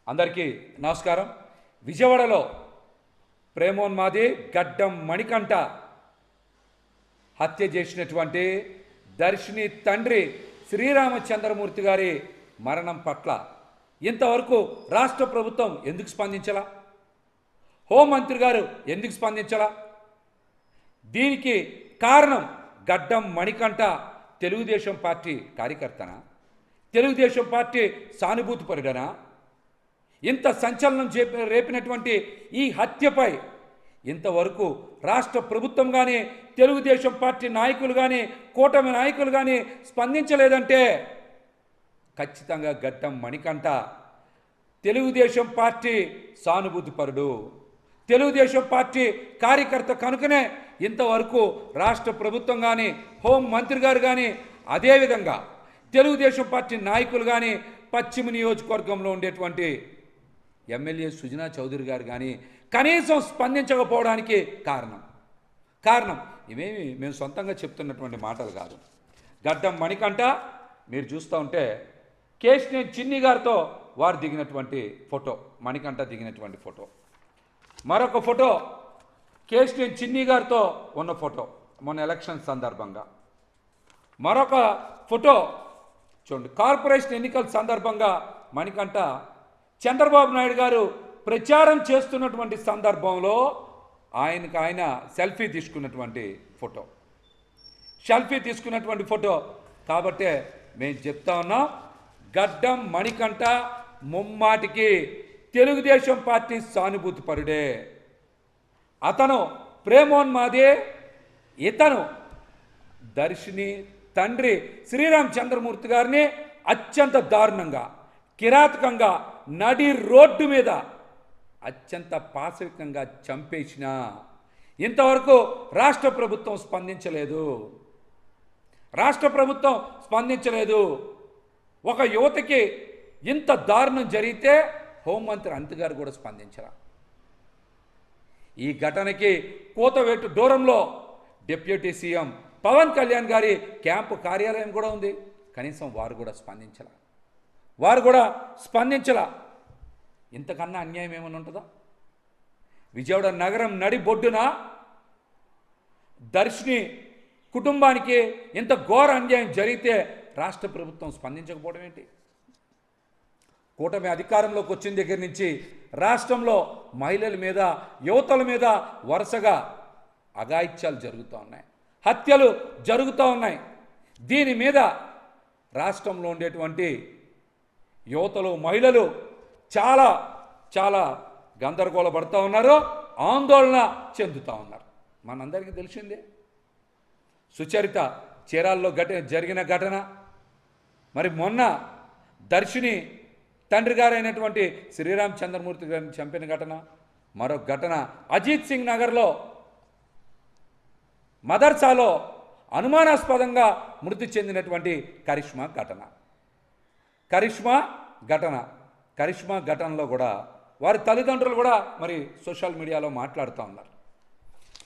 అందరికీ నమస్కారం. విజయవాడలో ప్రేమోన్మాది గడ్డం మణికంఠ హత్య చేసినటువంటి దర్శిని తండ్రి శ్రీరామచంద్రమూర్తి గారి మరణం పట్ల ఇంతవరకు రాష్ట్ర ప్రభుత్వం ఎందుకు స్పందించలా? హోంమంత్రి గారు ఎందుకు స్పందించలా? దీనికి కారణం గడ్డం మణికంఠ తెలుగుదేశం పార్టీ కార్యకర్తనా? తెలుగుదేశం పార్టీ సానుభూతిపరుడనా? ఇంత సంచలనం రేపినటువంటి ఈ హత్యపై ఇంతవరకు రాష్ట్ర ప్రభుత్వం కానీ తెలుగుదేశం పార్టీ నాయకులు కానీ కూటమి నాయకులు కానీ స్పందించలేదంటే ఖచ్చితంగా గడ్డం మణికంఠ తెలుగుదేశం పార్టీ సానుభూతిపరుడు, తెలుగుదేశం పార్టీ కార్యకర్త కనుకనే ఇంతవరకు రాష్ట్ర ప్రభుత్వం కానీ హోంమంత్రి గారు కానీ అదేవిధంగా తెలుగుదేశం పార్టీ నాయకులు కానీ పశ్చిమ నియోజకవర్గంలో ఉండేటువంటి ఎమ్మెల్యే సుజనా చౌదరి గారు కానీ కనీసం స్పందించకపోవడానికి కారణం ఇవేమి మేము సొంతంగా చెప్తున్నటువంటి మాటలు కాదు. గడ్డం మణికంఠ మీరు చూస్తూ ఉంటే కేశినేని చిన్ని గారితో వారు దిగినటువంటి ఫోటో, మణికంఠ దిగినటువంటి ఫోటో, మరొక ఫోటో కేశినేని చిన్ని గారితో ఉన్న ఫోటో మొన్న ఎలక్షన్ సందర్భంగా, మరొక ఫోటో చూడండి కార్పొరేషన్ ఎన్నికల సందర్భంగా మణికంఠ చంద్రబాబు నాయుడు గారు ప్రచారం చేస్తున్నటువంటి సందర్భంలో ఆయన సెల్ఫీ తీసుకున్నటువంటి ఫోటో. కాబట్టే మేము చెప్తా ఉన్నాం, గడ్డం మణికంఠ ముమ్మాటికి తెలుగుదేశం పార్టీ సానుభూతిపరుడే. అతను ప్రేమోన్మాదే. ఇతను దర్శిని తండ్రి శ్రీరామచంద్రమూర్తి గారిని అత్యంత దారుణంగా కిరాతకంగా నడి రోడ్డు మీద అత్యంత పాశవికంగా చంపేసిన ఇంతవరకు రాష్ట్ర ప్రభుత్వం స్పందించలేదు. ఒక యువతకి ఇంత దారుణం జరిగితే హోంమంత్రి అనిత గారు కూడా స్పందించరా? ఈ ఘటనకి కోతవేటు దూరంలో డిప్యూటీ సీఎం పవన్ కళ్యాణ్ గారి క్యాంపు కార్యాలయం కూడా ఉంది. కనీసం వారు కూడా స్పందించలా. ఇంతకన్నా అన్యాయం ఏమైనా ఉంటుందా? విజయవాడ నగరం నడి బొడ్డున దర్శిని కుటుంబానికి ఇంత ఘోర అన్యాయం జరిగితే రాష్ట్ర ప్రభుత్వం స్పందించకపోవడం ఏంటి? కూటమి అధికారంలోకి వచ్చిన దగ్గర నుంచి రాష్ట్రంలో మహిళల మీద యువతల మీద వరుసగా అఘాయిత్యాలు జరుగుతూ ఉన్నాయి, హత్యలు జరుగుతూ ఉన్నాయి. దీని మీద రాష్ట్రంలో ఉండేటువంటి యువతలు మహిళలు చాలా గందరగోళ పడుతూ ఉన్నారు, ఆందోళన చెందుతూ ఉన్నారు. మనందరికీ తెలిసిందే సుచరిత చీరాల్లో జరిగిన ఘటన, మరి మొన్న దర్శిని తండ్రి గారైనటువంటి శ్రీరామచంద్రమూర్తి గారిని చంపిన ఘటన, మరొక ఘటన అజిత్ సింగ్ నగర్లో మదర్సాలో అనుమానాస్పదంగా మృతి చెందినటువంటి కరిష్మా ఘటనలో కూడా వారి తల్లిదండ్రులు కూడా మరి సోషల్ మీడియాలో మాట్లాడుతూ ఉన్నారు.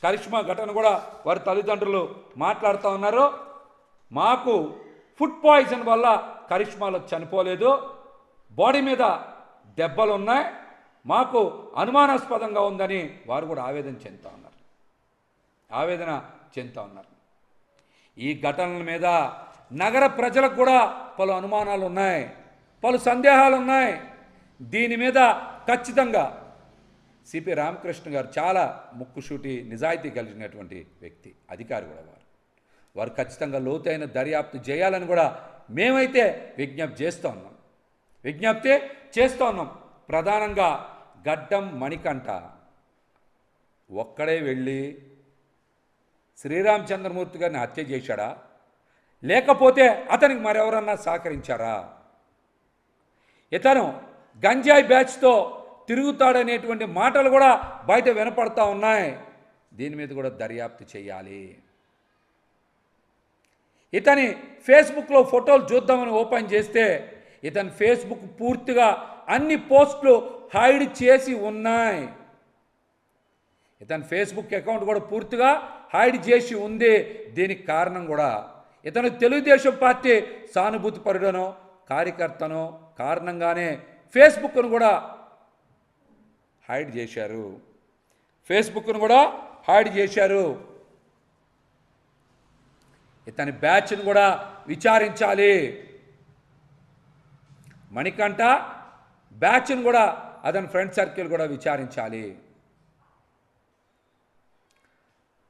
కరిష్మా ఘటన కూడా వారి తల్లిదండ్రులు మాట్లాడుతూ ఉన్నారు. మాకు ఫుడ్ పాయిజన్ వల్ల కరిష్మాలో చనిపోలేదు, బాడీ మీద దెబ్బలు ఉన్నాయి, మాకు అనుమానాస్పదంగా ఉందని వారు కూడా ఆవేదన చెందుతూ ఉన్నారు. ఈ ఘటనల మీద నగర ప్రజలకు కూడా పలు అనుమానాలు ఉన్నాయి, పలు సందేహాలు ఉన్నాయి. దీని మీద ఖచ్చితంగా సిపి రామకృష్ణ గారు చాలా ముక్కుసూటి నిజాయితీ కలిగినటువంటి వ్యక్తి, అధికారి కూడా వారు ఖచ్చితంగా లోతైన దర్యాప్తు చేయాలని కూడా మేమైతే విజ్ఞప్తి చేస్తూ ఉన్నాం. ప్రధానంగా గడ్డం మణికంఠ ఒక్కడే వెళ్ళి శ్రీరామచంద్రమూర్తి గారిని హత్య చేశాడా, లేకపోతే అతనికి మరెవరన్నా సహకరించారా? ఇతను గంజాయి బ్యాచ్తో తిరుగుతాడనేటువంటి మాటలు కూడా బయట వినపడతా ఉన్నాయి. దీని మీద కూడా దర్యాప్తు చేయాలి. ఇతని ఫేస్బుక్లో ఫోటోలు చూద్దామని ఓపెన్ చేస్తే ఇతని ఫేస్బుక్ పూర్తిగా అన్ని పోస్టులు హైడ్ చేసి ఉన్నాయి. ఇతని ఫేస్బుక్ అకౌంట్ కూడా పూర్తిగా హైడ్ చేసి ఉంది. దీనికి కారణం కూడా ఇతను తెలుగుదేశం పార్టీ సానుభూతిపరుడనో కార్యకర్తనో కారణంగానే ఫేస్బుక్ను కూడా హైడ్ చేశారు. ఫేస్బుక్ను కూడా హైడ్ చేశారు. ఇతని బ్యాచ్ను కూడా విచారించాలి. మణికంఠ బ్యాచ్ను కూడా అతని ఫ్రెండ్ సర్కిల్ కూడా విచారించాలి.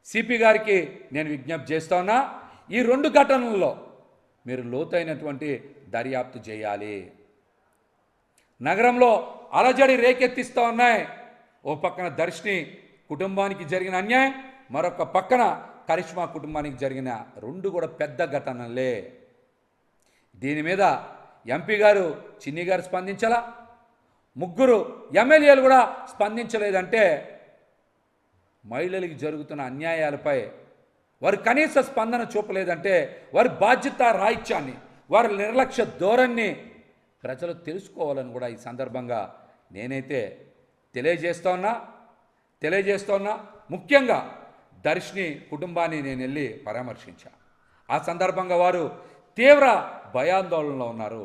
సిపి గారికి నేను విజ్ఞప్తి చేస్తా ఉన్నా, ఈ 2 ఘటనల్లో మీరు లోతైనటువంటి దర్యాప్తు చేయాలి. నగరంలో అలజడి రేకెత్తిస్తూ ఉన్నాయి. ఓ పక్కన దర్శిని కుటుంబానికి జరిగిన అన్యాయం, మరొక పక్కన కరిష్మా కుటుంబానికి జరిగిన 2 కూడా పెద్ద ఘటనలే. దీని మీద ఎంపీ గారు చిన్ని గారు స్పందించాలా, 3 ఎమ్మెల్యేలు కూడా స్పందించలేదంటే మహిళలకు జరుగుతున్న అన్యాయాలపై వారు కనీస స్పందన చూపలేదంటే వారి బాధ్యత రాహిత్యాన్ని, వారి నిర్లక్ష్య ధోరణిని ప్రజలు తెలుసుకోవాలని కూడా ఈ సందర్భంగా నేనైతే తెలియజేస్తూ ఉన్నా. ముఖ్యంగా దర్శిని కుటుంబాన్ని నేను వెళ్ళి పరామర్శించా. ఆ సందర్భంగా వారు తీవ్ర భయాందోళనలో ఉన్నారు.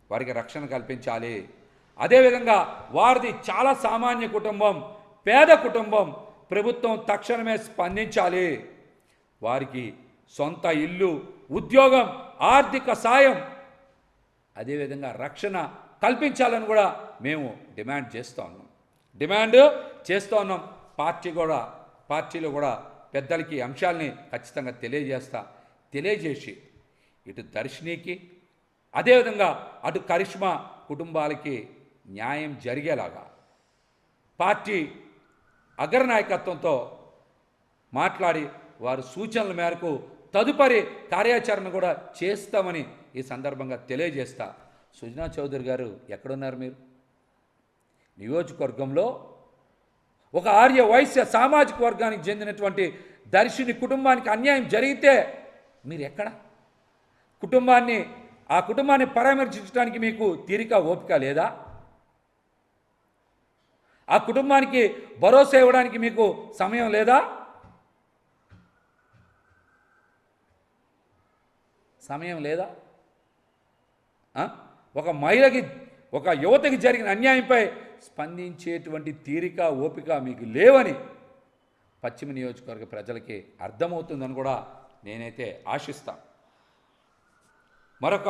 వారికి రక్షణ కల్పించాలి. అదేవిధంగా వారిది చాలా సామాన్య కుటుంబం, పేద కుటుంబం. ప్రభుత్వం తక్షణమే స్పందించాలి. వారికి సొంత ఇల్లు, ఉద్యోగం, ఆర్థిక సాయం, అదేవిధంగా రక్షణ కల్పించాలని కూడా మేము డిమాండ్ చేస్తూ ఉన్నాం. పార్టీలో కూడా పెద్దలకి అంశాలని ఖచ్చితంగా తెలియజేసి ఇటు దర్శినికి అదేవిధంగా అటు కరిష్మా కుటుంబాలకి న్యాయం జరిగేలాగా పార్టీ అగ్రనాయకత్వంతో మాట్లాడి వారి సూచనల మేరకు తదుపరి కార్యాచరణ కూడా చేస్తామని ఈ సందర్భంగా తెలియజేస్తా. సుజనా చౌదరి గారు ఎక్కడున్నారు? మీరు నియోజకవర్గంలో ఒక ఆర్య వైశ్య సామాజిక వర్గానికి చెందినటువంటి దర్శిని కుటుంబానికి అన్యాయం జరిగితే మీరు ఎక్కడ? ఆ కుటుంబాన్ని పరామర్శించడానికి మీకు తీరిక, ఓపిక లేదా? ఆ కుటుంబానికి భరోసా ఇవ్వడానికి మీకు సమయం లేదా? ఒక మహిళకి, ఒక యువతకి జరిగిన అన్యాయంపై స్పందించేటువంటి తీరిక, ఓపిక మీకు లేవని పశ్చిమ నియోజకవర్గ ప్రజలకి అర్థమవుతుందని కూడా నేనైతే ఆశిస్తాను. మరొక